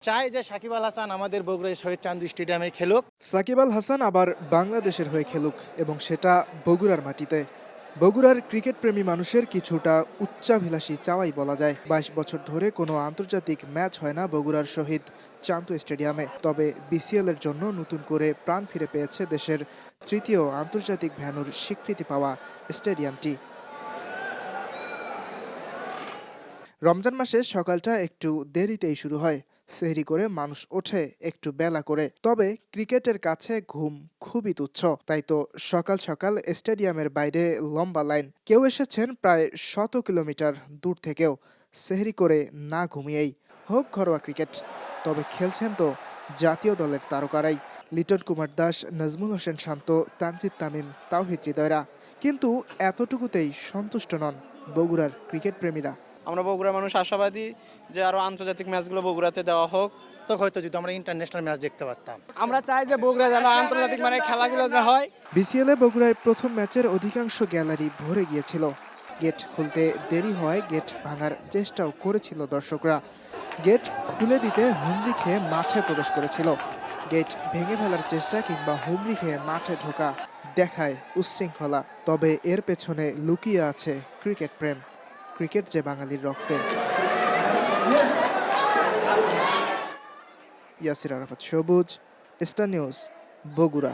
চাই যে সাকিব আল হাসান আমাদের বগুড়ার শহীদ চান্দু স্টেডিয়ামে খেলুক। সাকিব আল হাসান আবার বাংলাদেশের হয়ে খেলুক এবং সেটা বগুড়ার মাটিতে। বগুড়ার ক্রিকেট প্রেমী মানুষের কিছুটা উচ্চাভিলাষী চাওয়াই বলা যায়। 22 বছর ধরে কোনো আন্তর্জাতিক ম্যাচ হয় না বগুড়ার শহীদ চান্দু স্টেডিয়ামে। তবে বিসিএল এর জন্য নতুন করে প্রাণ ফিরে পেয়েছে দেশের তৃতীয় আন্তর্জাতিক ভেন্যুর স্বীকৃতি পাওয়া স্টেডিয়ামটি। রমজান মাসে সকালটা একটু দেরিতেই শুরু হয়। সেহরি করে মানুষ ওঠে একটু বেলা করে। তবে ক্রিকেটের কাছে ঘুম খুবই তুচ্ছ। তাই তো সকাল সকাল স্টেডিয়ামের বাইরে লম্বা লাইন। কেউ এসেছেন প্রায় 100 কিলোমিটার দূর থেকেও, সেহরি করে না ঘুমিয়েই। হোক ঘরোয়া ক্রিকেট, তবে খেলছেন তো জাতীয় দলের তারকারাই। লিটন কুমার দাস, নাজমুল হোসেন শান্ত, তানজিদ তামিম, তাওহিদ হৃদয়রা। কিন্তু এতটুকুতেই সন্তুষ্ট নন বগুড়ার ক্রিকেট প্রেমীরা। আমরা বগুড়ার মানুষ আশাবাদী যে আরো আন্তর্জাতিক ম্যাচগুলো বগুড়াতে দেওয়া হোক। তো হয়তো যদি আমরা ইন্টারন্যাশনাল ম্যাচ দেখতে পারতাম। আমরা চাই যে বগুড়া যেন আন্তর্জাতিক মানে খেলাগুলো যা হয়। বিসিএলে বগুড়ায় প্রথম ম্যাচের অধিকাংশ গ্যালারি ভরে গিয়েছিল। গেট খুলতে দেরি হয়, গেট ভাঙার চেষ্টাও করেছিল দর্শকরা। গেট খুলে দিতে হুমড়ি খেয়ে মাঠে প্রবেশ করেছিল। গেট ভেঙে ফেলার চেষ্টা কিংবা হুমড়ি খেয়ে মাঠে ঢোকা দেখায় উচ্ছৃঙ্খলা। তবে এর পেছনে লুকিয়ে আছে ক্রিকেট প্রেম। ক্রিকেট যে বাঙালির রক্তে। ইয়াসির আরাফাত সবুজ, স্টার নিউজ, বগুড়া।